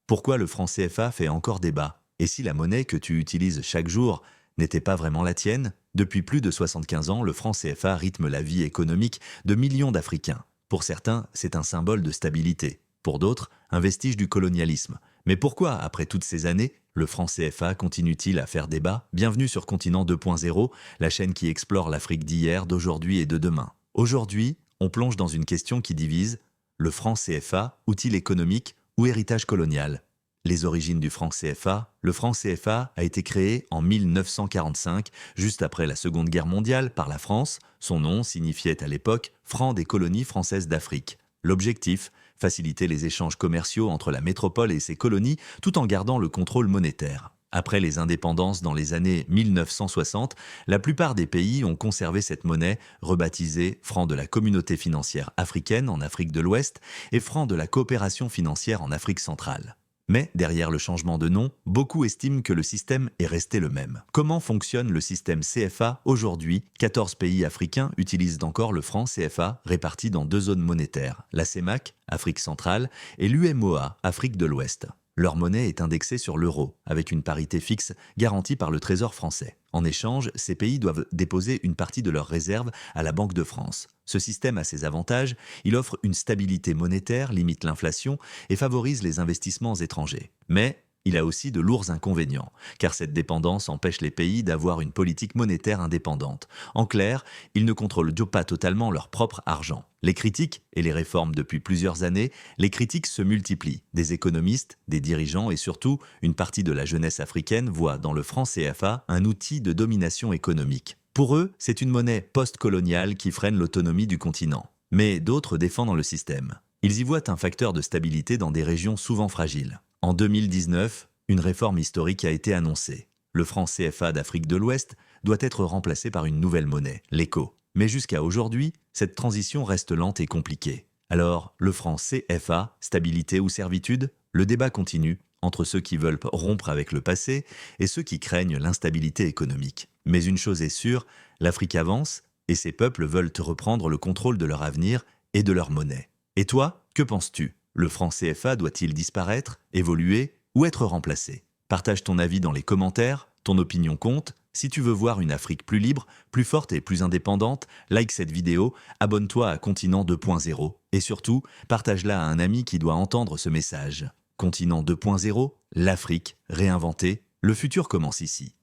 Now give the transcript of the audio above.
Pourquoi le franc CFA fait encore débat? Et si la monnaie que tu utilises chaque jour n'était pas vraiment la tienne? Depuis plus de 75 ans, le franc CFA rythme la vie économique de millions d'Africains. Pour certains, c'est un symbole de stabilité. Pour d'autres, un vestige du colonialisme. Mais pourquoi, après toutes ces années, le franc CFA continue-t-il à faire débat? Bienvenue sur Continent 2.0, la chaîne qui explore l'Afrique d'hier, d'aujourd'hui et de demain. Aujourd'hui, on plonge dans une question qui divise: le franc CFA, outil économique ou héritage colonial? Les origines du franc CFA. Le franc CFA a été créé en 1945, juste après la Seconde Guerre mondiale, par la France. Son nom signifiait à l'époque franc des colonies françaises d'Afrique. L'objectif: faciliter les échanges commerciaux entre la métropole et ses colonies tout en gardant le contrôle monétaire. Après les indépendances dans les années 1960, la plupart des pays ont conservé cette monnaie, rebaptisée franc de la communauté financière africaine en Afrique de l'Ouest et franc de la coopération financière en Afrique centrale. Mais derrière le changement de nom, beaucoup estiment que le système est resté le même. Comment fonctionne le système CFA aujourd'hui? 14 pays africains utilisent encore le franc CFA réparti dans deux zones monétaires, la CEMAC, Afrique centrale, et l'UMOA, Afrique de l'Ouest. Leur monnaie est indexée sur l'euro, avec une parité fixe garantie par le Trésor français. En échange, ces pays doivent déposer une partie de leurs réserves à la Banque de France. Ce système a ses avantages: il offre une stabilité monétaire, limite l'inflation et favorise les investissements étrangers. Mais il a aussi de lourds inconvénients, car cette dépendance empêche les pays d'avoir une politique monétaire indépendante. En clair, ils ne contrôlent pas totalement leur propre argent. Les critiques et les réformes depuis plusieurs années, les critiques se multiplient. Des économistes, des dirigeants et surtout une partie de la jeunesse africaine voient dans le franc CFA un outil de domination économique. Pour eux, c'est une monnaie post-coloniale qui freine l'autonomie du continent. Mais d'autres défendent le système. Ils y voient un facteur de stabilité dans des régions souvent fragiles. En 2019, une réforme historique a été annoncée. Le franc CFA d'Afrique de l'Ouest doit être remplacé par une nouvelle monnaie, l'ECO. Mais jusqu'à aujourd'hui, cette transition reste lente et compliquée. Alors, le franc CFA, stabilité ou servitude? Le débat continue entre ceux qui veulent rompre avec le passé et ceux qui craignent l'instabilité économique. Mais une chose est sûre, l'Afrique avance et ses peuples veulent reprendre le contrôle de leur avenir et de leur monnaie. Et toi, que penses-tu? Le franc CFA doit-il disparaître, évoluer ou être remplacé? Partage ton avis dans les commentaires, ton opinion compte. Si tu veux voir une Afrique plus libre, plus forte et plus indépendante, like cette vidéo, abonne-toi à Continent 2.0 et surtout, partage-la à un ami qui doit entendre ce message. Continent 2.0, l'Afrique réinventée, le futur commence ici.